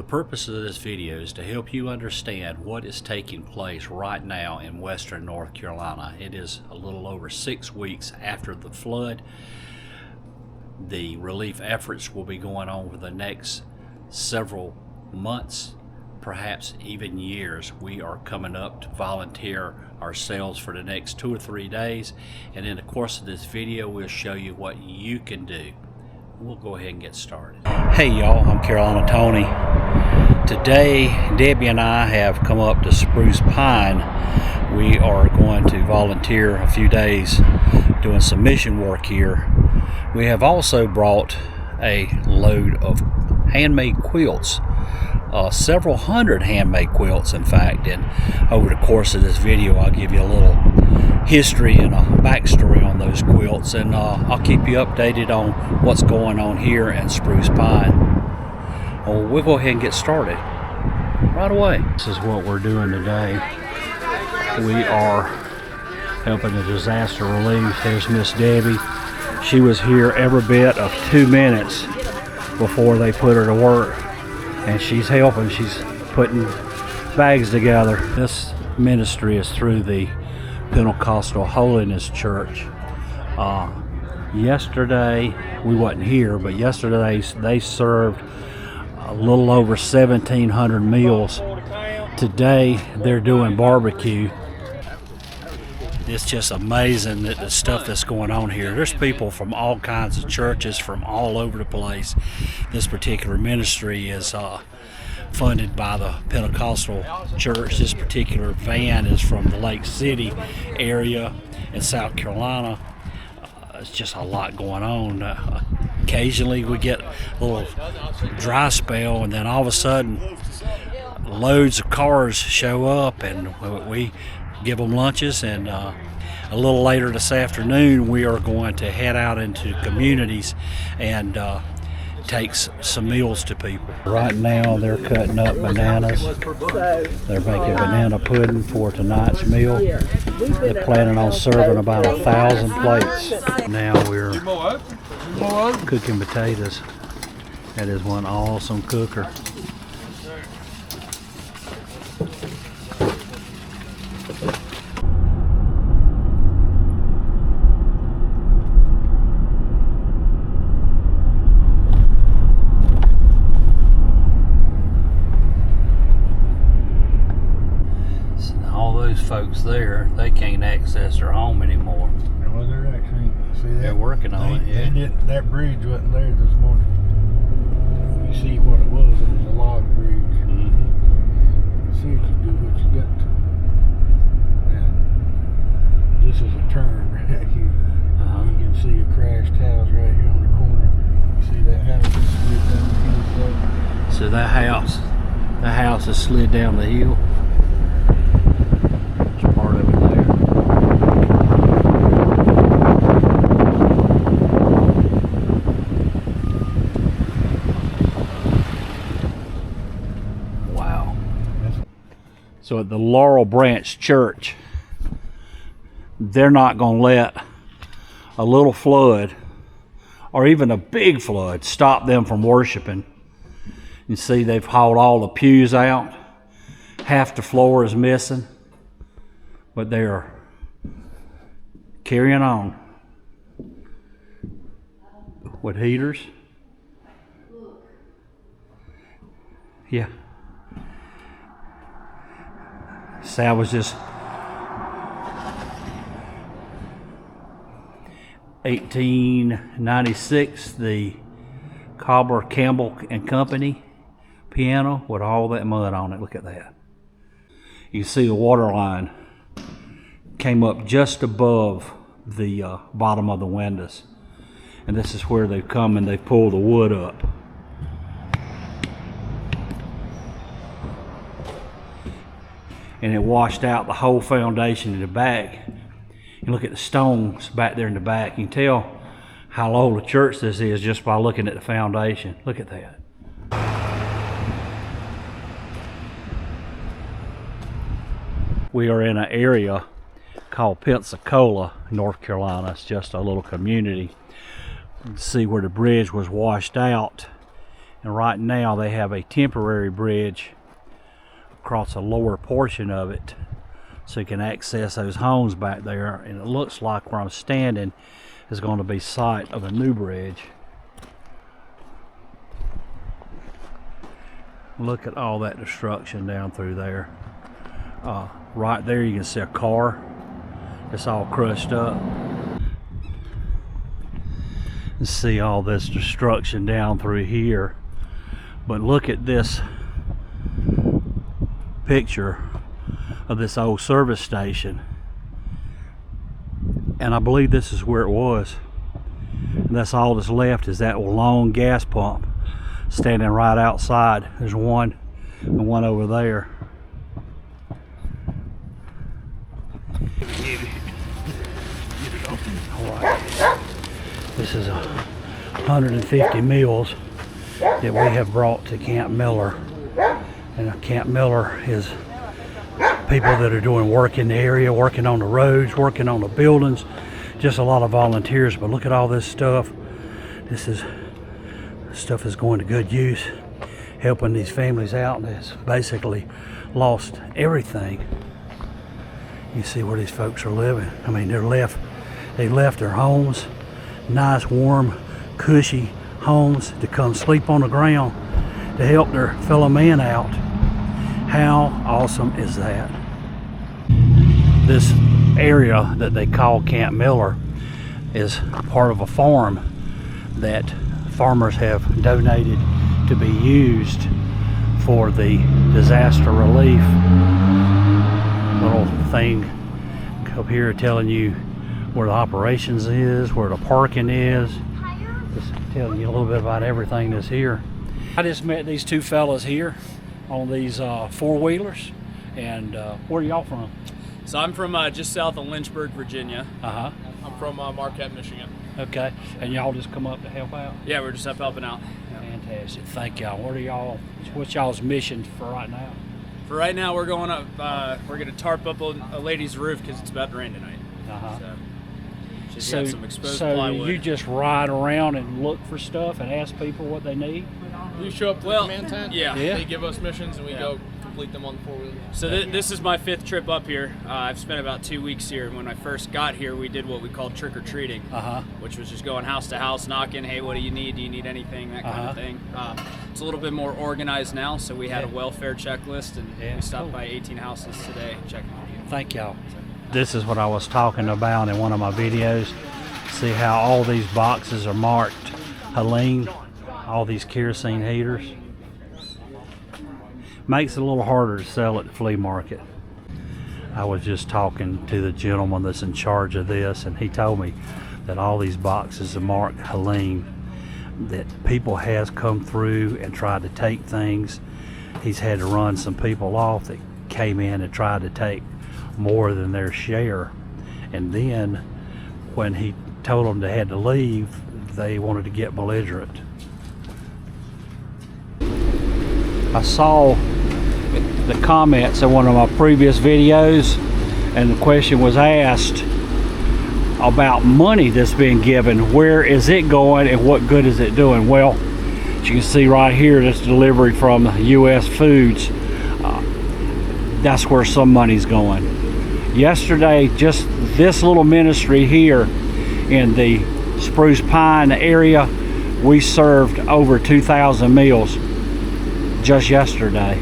The purpose of this video is to help you understand what is taking place right now in western North Carolina. It is a little over 6 weeks after the flood. The relief efforts will be going on for the next several months, perhaps even years. We are coming up to volunteer ourselves for the next 2 or 3 days, and in the course of this video we'll show you what you can do. We'll go ahead and get started. Hey y'all, I'm Cheraw Tony. Today Debbie and I have come up to Spruce Pine. We are going to volunteer a few days doing some mission work here. We have also brought a load of handmade quilts, several hundred handmade quilts in fact, and over the course of this video I'll give you a little history and a backstory on those quilts, and I'll keep you updated on what's going on here in Spruce Pine. Well, we'll go ahead and get started right away. This is what we're doing today. We are helping the disaster relief. There's Miss Debbie. She was here every bit of 2 minutes before they put her to work, and she's helping. She's putting bags together. This ministry is through the Pentecostal Holiness Church. Yesterday, we wasn't here, but yesterday they served a little over 1,700 meals. Today they're doing barbecue. It's just amazing that the stuff that's going on here. There's people from all kinds of churches from all over the place. This particular ministry is funded by the Pentecostal Church. This particular van is from the Lake City area in South Carolina. It's just a lot going on. Occasionally we get a little dry spell, and then all of a sudden loads of cars show up, and we give them lunches, and a little later this afternoon we are going to head out into communities and take some meals to people. Right now they're cutting up bananas. They're making banana pudding for tonight's meal. They're planning on serving about 1,000 plates. Now we're cooking potatoes. That is one awesome cooker. Folks there, they can't access their home anymore. Well, they're actually, see that? They're working on it, yeah. That bridge wasn't there this morning. You see what it was a log bridge. See if you do what you got to. And this is a turn right here. You can see a crashed house right here on the corner. You see that house is slid down the hill. So that house is slid down the hill. So at the Laurel Branch Church, they're not going to let a little flood or even a big flood stop them from worshiping. You see they've hauled all the pews out. Half the floor is missing, but they are carrying on with heaters. Yeah. Sal was just 1896, the Cobbler Campbell and Company piano with all that mud on it. Look at that. You can see the water line came up just above the bottom of the windows, and this is where they've come and they've pulled the wood up. And it washed out the whole foundation in the back. You look at the stones back there in the back. You can tell how old a church this is just by looking at the foundation. Look at that. We are in an area called Pensacola, North Carolina. It's just a little community. You can see where the bridge was washed out, And right now they have a temporary bridge across the lower portion of it so you can access those homes back there. And it looks like where I'm standing is going to be site of a new bridge. Look at all that destruction down through there. Right there you can see a car. It's all crushed up. And see all this destruction down through here. But look at this picture of this old service station. And I believe this is where it was. And that's all that's left is that long gas pump standing right outside. There's one and one over there. Alright. This is 150 meals that we have brought to Camp Miller. And Camp Miller is people that are doing work in the area, working on the roads, working on the buildings, just a lot of volunteers. But look at all this stuff. This stuff is going to good use, helping these families out that's basically lost everything. You see where these folks are living. I mean, they left their homes, nice, warm, cushy homes, to come sleep on the ground to help their fellow man out. How awesome is that? This area that they call Camp Miller is part of a farm that farmers have donated to be used for the disaster relief. Little thing up here telling you where the operations is, where the parking is. Just telling you a little bit about everything that's here. I just met these two fellas here on these four-wheelers. And where are y'all from? So I'm from just south of Lynchburg, Virginia. Uh-huh. I'm from Marquette, Michigan. Okay. And y'all just come up to help out? Yeah, we're just up helping out. Fantastic. Thank y'all. What's y'all's mission for right now? For right now, we're going up, we're going to tarp up a lady's roof because it's about to rain tonight. Uh-huh. She's got some exposed plywood. You just ride around and look for stuff and ask people what they need? We show up to the command tent. Yeah. They give us missions and we go complete them on the four-wheeler. So this is my 5th trip up here. I've spent about 2 weeks here. And when I first got here, we did what we called trick-or-treating, which was just going house to house, knocking, hey, what do you need? Do you need anything? That kind of thing. It's a little bit more organized now, so we had a welfare checklist, and we stopped by 18 houses today checking on you. Thank y'all. This is what I was talking about in one of my videos. See how all these boxes are marked Helene, all these kerosene heaters. Makes it a little harder to sell at the flea market. I was just talking to the gentleman that's in charge of this, and he told me that all these boxes are marked Helene, that people has come through and tried to take things. He's had to run some people off that came in and tried to take more than their share, and then when he told them they had to leave, they wanted to get belligerent. I saw the comments in one of my previous videos, and the question was asked about money that's being given. Where is it going and what good is it doing? Well, as you can see right here, this delivery from U.S. Foods. That's where some money's going. Yesterday, just this little ministry here in the Spruce Pine area, we served over 2,000 meals just yesterday.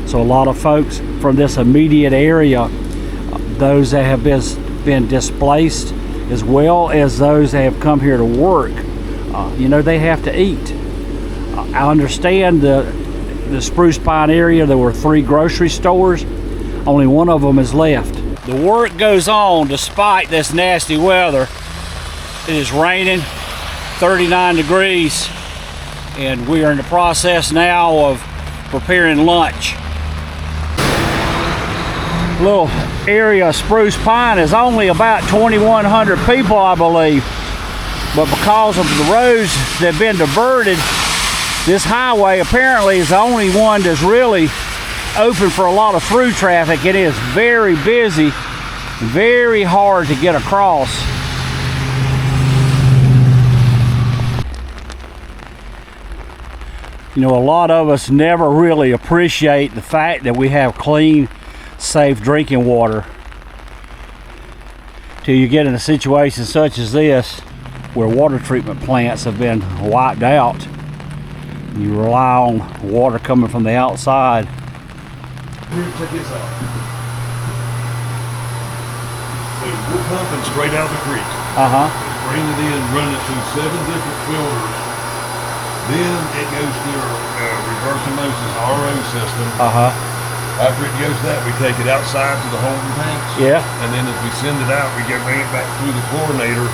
So a lot of folks from this immediate area, those that have been displaced, as well as those that have come here to work, they have to eat. I understand the Spruce Pine area, there were 3 grocery stores. Only one of them is left. The work goes on despite this nasty weather. It is raining, 39 degrees, and we are in the process now of preparing lunch. Little area of Spruce Pine is only about 2,100 people, I believe. But because of the roads that have been diverted, this highway apparently is the only one that's really open for a lot of through traffic. It is very busy, very hard to get across. You know, a lot of us never really appreciate the fact that we have clean, safe drinking water till you get in a situation such as this where water treatment plants have been wiped out. You rely on water coming from the outside. Here, check this out. So we're pumping straight out of the creek. Bring it in, run it through 7 different filters. Then it goes through a reverse osmosis RO system. After it goes that, we take it outside to the holding tanks. Yeah. And then as we send it out, we bring it back through the chlorinator,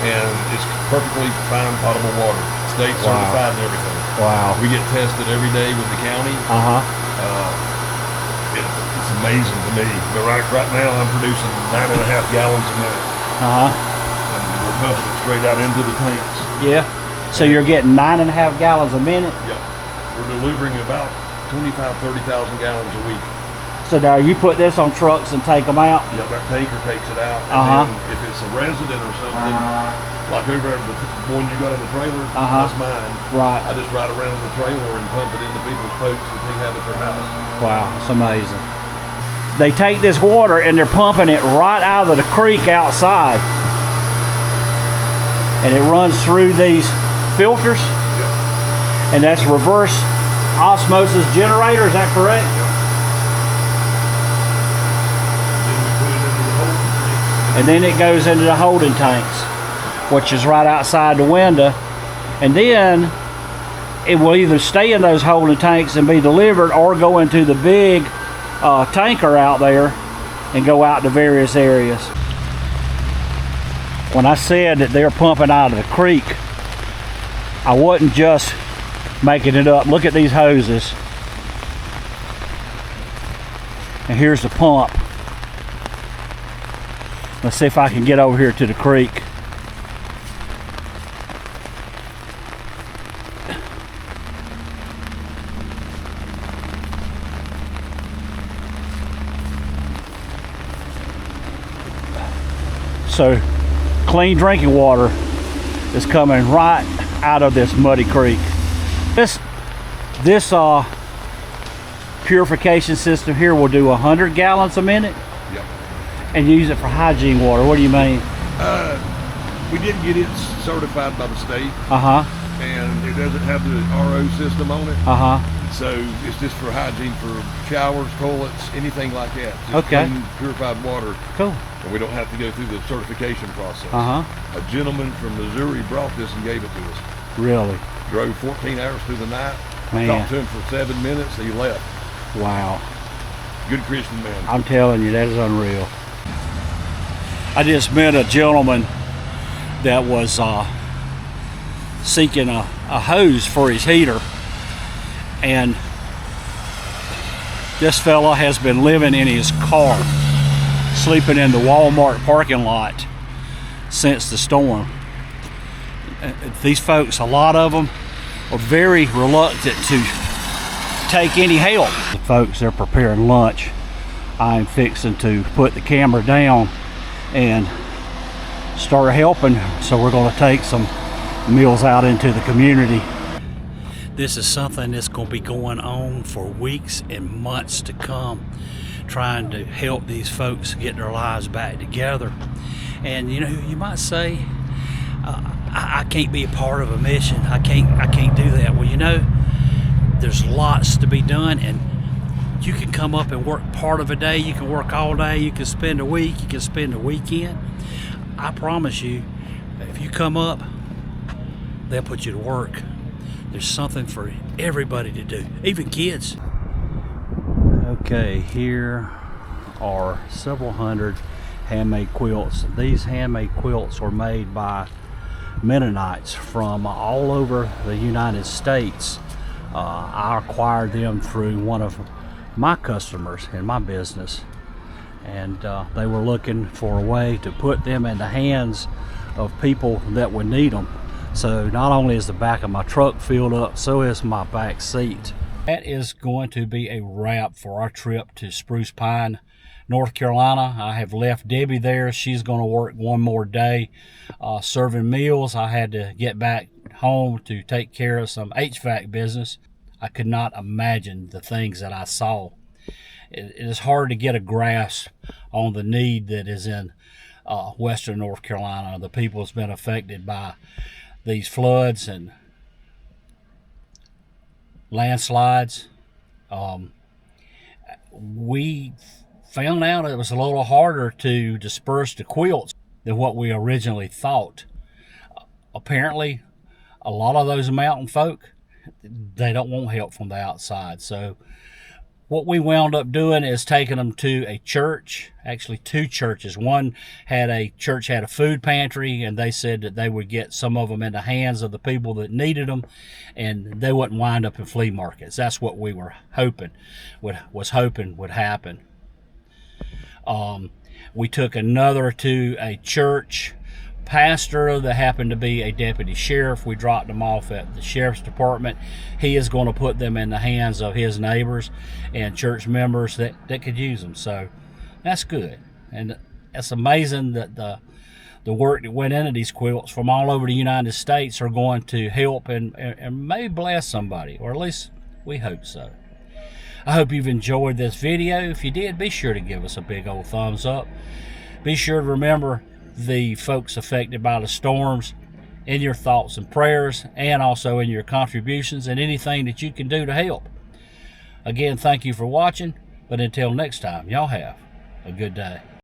and it's perfectly fine potable water. State certified and everything. Wow. We get tested every day with the county. It's amazing to me. But right now I'm producing 9.5 gallons a minute. And we're pumping it straight out into the tanks. Yeah. So you're getting 9.5 gallons a minute? Yep. We're delivering about 30,000 gallons a week. So now you put this on trucks and take them out? Yep, that tanker takes it out. And then if it's a resident or something, like over at the one you got in the trailer, that's mine. Right. I just ride around the trailer and pump it into people's boats that they have at their house. Wow, it's amazing. They take this water and they're pumping it right out of the creek outside. And it runs through these filters. Yep. And that's reverse osmosis generator, is that correct? And then it goes into the holding tanks, which is right outside the window. And then it will either stay in those holding tanks and be delivered or go into the big tanker out there and go out to various areas. When I said that they're pumping out of the creek, I wasn't just making it up. Look at these hoses. And here's the pump. Let's see if I can get over here to the creek. So, clean drinking water is coming right out of this muddy creek. This purification system here will do 100 gallons a minute. Yep. And use it for hygiene water. What do you mean? We didn't get it certified by the state. And it doesn't have the RO system on it. So it's just for hygiene for showers, toilets, anything like that. Just clean, purified water. Cool. And we don't have to go through the certification process. A gentleman from Missouri brought this and gave it to us. Really? Drove 14 hours through the night. Man. Talked to him for 7 minutes. He left. Wow. Good Christian man. I'm telling you, that is unreal. I just met a gentleman that was seeking a hose for his heater, and this fella has been living in his car, sleeping in the Walmart parking lot since the storm. These folks, a lot of them, are very reluctant to take any help. The folks, they're preparing lunch. I'm fixing to put the camera down and start helping, so we're going to take some meals out into the community. This is something that's going to be going on for weeks and months to come, trying to help these folks get their lives back together. And you know, you might say, I can't be a part of a mission. I can't do that. Well, you know, there's lots to be done, and you can come up and work part of a day. You can work all day. You can spend a week. You can spend a weekend. I promise you, if you come up, they'll put you to work. There's something for everybody to do, even kids. Okay, here are several hundred handmade quilts. These handmade quilts were made by Mennonites from all over the United States. I acquired them through one of my customers in my business, and they were looking for a way to put them in the hands of people that would need them. So not only is the back of my truck filled up, so is my back seat. That is going to be a wrap for our trip to Spruce Pine, North Carolina. I have left Debbie there. She's going to work one more day serving meals. I had to get back home to take care of some HVAC business. I could not imagine the things that I saw. It is hard to get a grasp on the need that is in western North Carolina. The people that's been affected by these floods and landslides. We found out it was a little harder to disperse the quilts than what we originally thought. Apparently, a lot of those mountain folk, they don't want help from the outside. So what we wound up doing is taking them to a church, actually 2 churches. One had a food pantry, and they said that they would get some of them in the hands of the people that needed them, and they wouldn't wind up in flea markets. That's what we were hoping would happen. We took another to a church pastor that happened to be a deputy sheriff. We dropped them off at the sheriff's department. He is going to put them in the hands of his neighbors and church members that could use them. So that's good. And it's amazing that the work that went into these quilts from all over the United States are going to help and maybe bless somebody, or at least we hope so. I hope you've enjoyed this video. If you did, be sure to give us a big old thumbs up. Be sure to remember the folks affected by the storms in your thoughts and prayers, and also in your contributions and anything that you can do to help. Again, thank you for watching, but until next time, y'all have a good day.